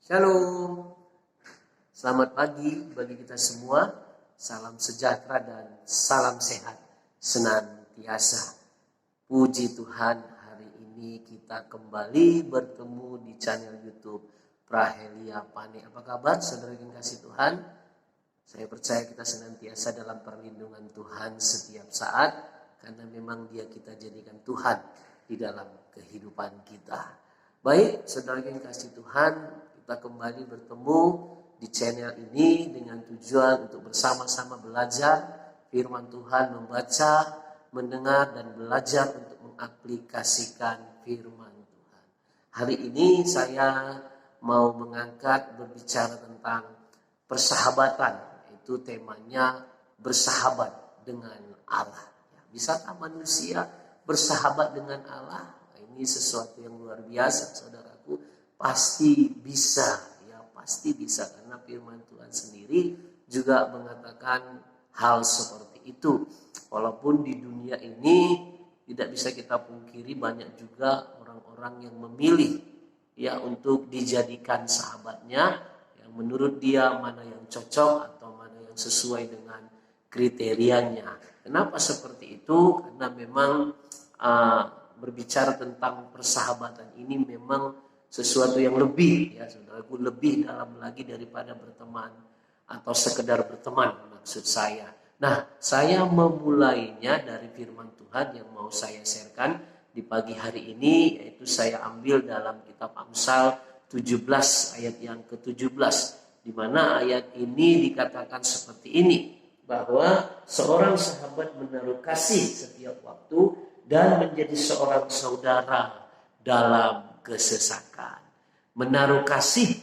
Shalom, selamat pagi bagi kita semua. Salam sejahtera dan salam sehat senantiasa. Puji Tuhan, hari ini kita kembali bertemu di channel YouTube Prahelia Pane. Apa kabar saudara yang kasih Tuhan? Saya percaya kita senantiasa dalam perlindungan Tuhan setiap saat, karena memang Dia kita jadikan Tuhan di dalam kehidupan kita. Baik, saudara yang kasih Tuhan, kita kembali bertemu di channel ini dengan tujuan untuk bersama-sama belajar firman Tuhan, membaca, mendengar, dan belajar untuk mengaplikasikan firman Tuhan. Hari ini saya mau mengangkat berbicara tentang persahabatan. Itu temanya bersahabat dengan Allah. Bisakah manusia bersahabat dengan Allah? Ini sesuatu yang luar biasa, saudaraku. Pasti bisa, pasti bisa, karena firman Tuhan sendiri juga mengatakan hal seperti itu. Walaupun di dunia ini tidak bisa kita pungkiri, banyak juga orang-orang yang memilih untuk dijadikan sahabatnya, yang menurut dia mana yang cocok atau mana yang sesuai dengan kriterianya. Kenapa seperti itu? Karena memang berbicara tentang persahabatan ini memang sesuatu yang lebih, saudaraku, lebih dalam lagi daripada berteman atau sekedar berteman, maksud saya. Nah, saya memulainya dari firman Tuhan yang mau saya sharekan di pagi hari ini, yaitu saya ambil dalam kitab Amsal 17 ayat yang ke-17, di mana ayat ini dikatakan seperti ini, bahwa seorang sahabat menaruh kasih setiap waktu dan menjadi seorang saudara dalam kesesakan. Menaruh kasih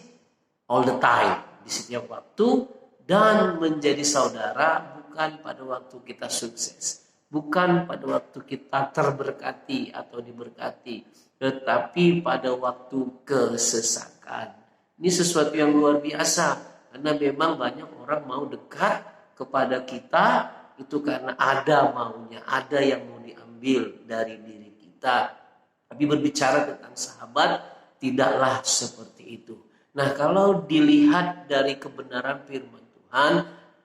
all the time, di setiap waktu, dan menjadi saudara bukan pada waktu kita sukses, bukan pada waktu kita terberkati atau diberkati, tetapi pada waktu kesesakan. Ini sesuatu yang luar biasa, karena memang banyak orang mau dekat kepada kita itu karena ada maunya, ada yang mau diambil dari diri kita. Tapi berbicara tentang sahabat, tidaklah seperti itu. Nah, kalau dilihat dari kebenaran firman Tuhan,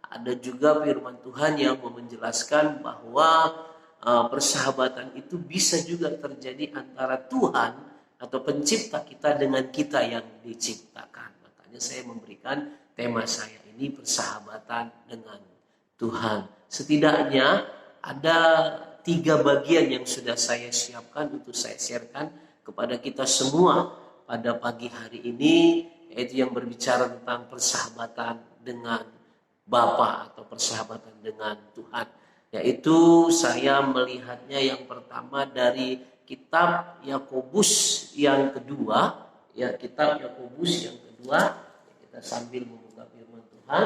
ada juga firman Tuhan yang mau menjelaskan bahwa persahabatan itu bisa juga terjadi antara Tuhan atau pencipta kita dengan kita yang diciptakan. Makanya saya memberikan tema saya ini, persahabatan dengan Tuhan. Setidaknya ada 3 bagian yang sudah saya siapkan untuk saya sharekan kepada kita semua pada pagi hari ini, yaitu yang berbicara tentang persahabatan dengan Bapa atau persahabatan dengan Tuhan. Yaitu saya melihatnya yang pertama dari kitab Yakobus yang kedua, kitab Yakobus yang kedua. Kita sambil membuka firman Tuhan.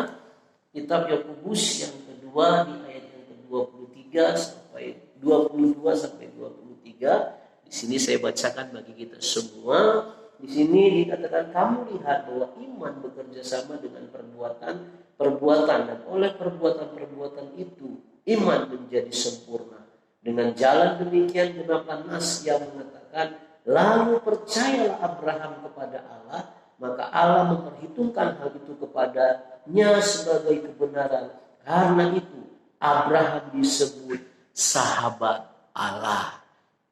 Kitab Yakobus yang kedua di ayat yang ke-23 sampai 22 sampai 23. Di sini saya bacakan bagi kita semua. Di sini dikatakan, kamu lihat bahwa iman bekerja sama dengan perbuatan, dan oleh perbuatan itu iman menjadi sempurna. Dengan jalan demikian genaplah nas yang mengatakan, lalu percayalah Abraham kepada Allah, maka Allah memperhitungkan hal itu kepadanya sebagai kebenaran. Karena itu Abraham disebut sahabat Allah.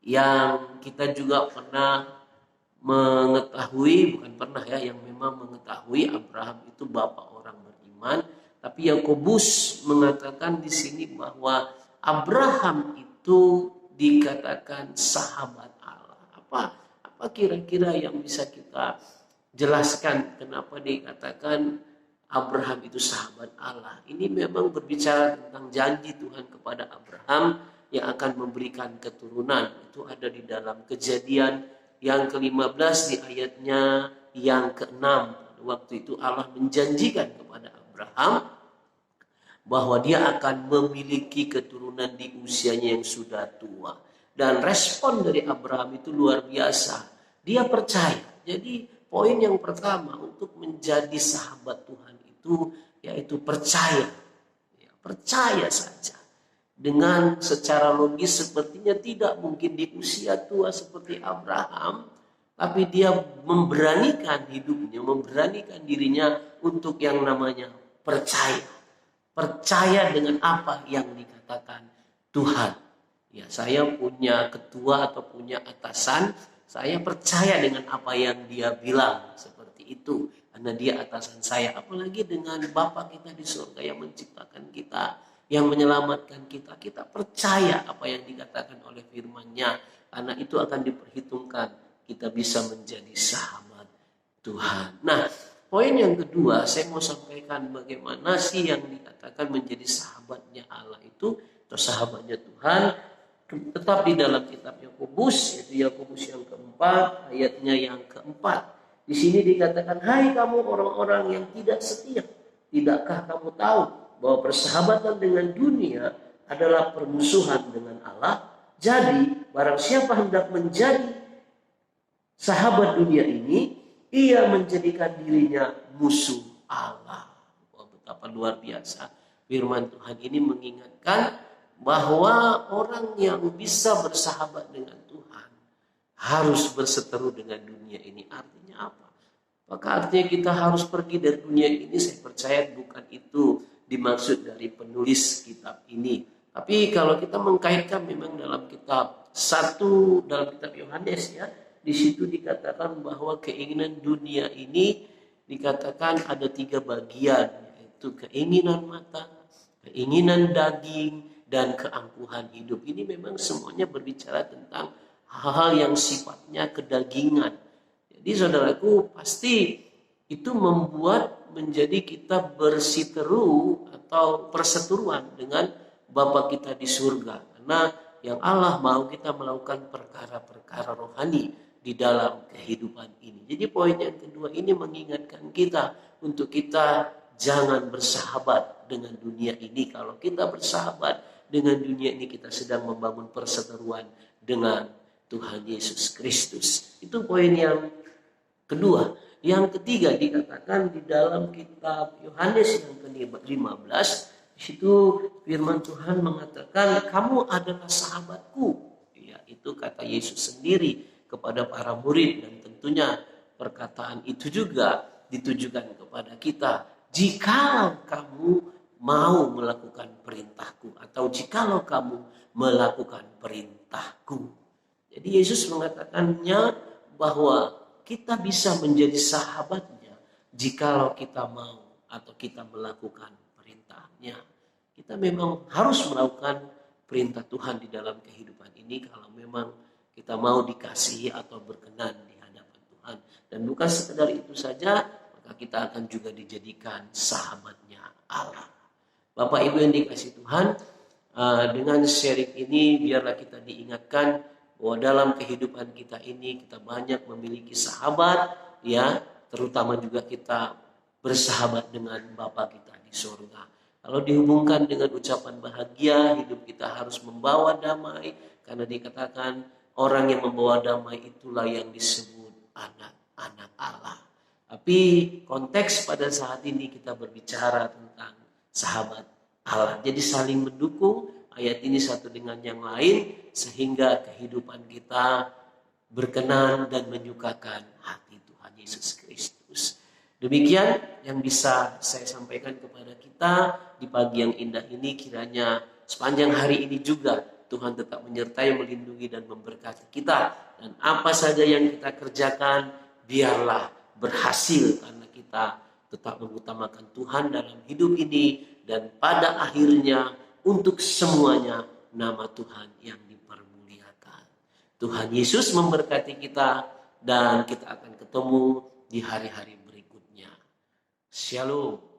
Yang kita juga pernah mengetahui, bukan pernah yang memang mengetahui Abraham itu bapak orang beriman. Tapi Yakobus mengatakan di sini bahwa Abraham itu dikatakan sahabat Allah. Apa kira-kira yang bisa kita jelaskan kenapa dikatakan Abraham itu sahabat Allah? Ini memang berbicara tentang janji Tuhan kepada Abraham yang akan memberikan keturunan. Itu ada di dalam Kejadian yang ke-15 di ayatnya yang ke-6. Waktu itu Allah menjanjikan kepada Abraham bahwa dia akan memiliki keturunan di usianya yang sudah tua. Dan respon dari Abraham itu luar biasa. Dia percaya. Jadi poin yang pertama untuk menjadi sahabat Tuhan itu yaitu percaya. Percaya saja. Dengan secara logis sepertinya tidak mungkin di usia tua seperti Abraham tapi dia memberanikan hidupnya, memberanikan dirinya untuk yang namanya percaya. Percaya dengan apa yang dikatakan Tuhan. Ya, saya punya ketua atau punya atasan, saya percaya dengan apa yang dia bilang, seperti itu. Karena dia atasan saya, apalagi dengan Bapa kita di surga yang menciptakan kita, yang menyelamatkan kita. Kita percaya apa yang dikatakan oleh firman-Nya, karena itu akan diperhitungkan. Kita bisa menjadi sahabat Tuhan. Nah, poin yang kedua, saya mau sampaikan bagaimana sih yang dikatakan menjadi sahabatnya Allah itu, atau sahabatnya Tuhan, tetap di dalam kitab Yakobus, yaitu Yakobus yang keempat, ayatnya yang keempat. Di sini dikatakan, hai kamu orang-orang yang tidak setia, tidakkah kamu tahu bahwa persahabatan dengan dunia adalah permusuhan dengan Allah? Jadi, barang siapa hendak menjadi sahabat dunia ini, ia menjadikan dirinya musuh Allah. Wah, betapa luar biasa. Firman Tuhan ini mengingatkan bahwa orang yang bisa bersahabat dengan Tuhan harus berseteru dengan dunia ini. Artinya apa? Maka artinya kita harus pergi dari dunia ini. Saya percaya bukan itu dimaksud dari penulis kitab ini. Tapi kalau kita mengkaitkan memang dalam kitab dalam kitab Yohanes ya, di situ dikatakan bahwa keinginan dunia ini dikatakan ada 3 bagian, yaitu keinginan mata, keinginan daging, dan keangkuhan hidup. Ini memang semuanya berbicara tentang hal-hal yang sifatnya kedagingan. Jadi saudaraku, pasti itu membuat menjadi kita bersiteru atau perseteruan dengan Bapa kita di surga. Karena yang Allah mau kita melakukan perkara-perkara rohani di dalam kehidupan ini. Jadi poin yang kedua ini mengingatkan kita untuk kita jangan bersahabat dengan dunia ini. Kalau kita bersahabat dengan dunia ini, kita sedang membangun perseteruan dengan Tuhan Yesus Kristus. Itu poin yang kedua. Yang ketiga dikatakan di dalam kitab Yohanes yang ke-15, di situ firman Tuhan mengatakan, kamu adalah sahabatku. Ya, itu kata Yesus sendiri kepada para murid, dan tentunya perkataan itu juga ditujukan kepada kita. Jikalau kamu mau melakukan perintahku, atau jikalau kamu melakukan perintahku. Jadi Yesus mengatakannya bahwa kita bisa menjadi sahabatnya jikalau kita mau atau kita melakukan perintahnya. Kita memang harus melakukan perintah Tuhan di dalam kehidupan ini kalau memang kita mau dikasihi atau berkenan di hadapan Tuhan. Dan bukan sekedar itu saja, maka kita akan juga dijadikan sahabatnya Allah. Bapak Ibu yang dikasihi Tuhan, dengan sharing ini biarlah kita diingatkan bahwa dalam kehidupan kita ini kita banyak memiliki sahabat, ya, terutama juga kita bersahabat dengan Bapa kita di surga. Kalau dihubungkan dengan ucapan bahagia, hidup kita harus membawa damai, karena dikatakan orang yang membawa damai itulah yang disebut anak-anak Allah. Tapi konteks pada saat ini kita berbicara tentang sahabat Allah. Jadi saling mendukung ayat ini satu dengan yang lain, sehingga kehidupan kita berkenan dan menyukakan hati Tuhan Yesus Kristus. Demikian yang bisa saya sampaikan kepada kita di pagi yang indah ini. Kiranya sepanjang hari ini juga Tuhan tetap menyertai, melindungi, dan memberkati kita. Dan apa saja yang kita kerjakan, biarlah berhasil, karena kita tetap mengutamakan Tuhan dalam hidup ini. Dan pada akhirnya untuk semuanya nama Tuhan yang dipermuliakan. Tuhan Yesus memberkati kita, dan kita akan ketemu di hari-hari berikutnya. Shalom.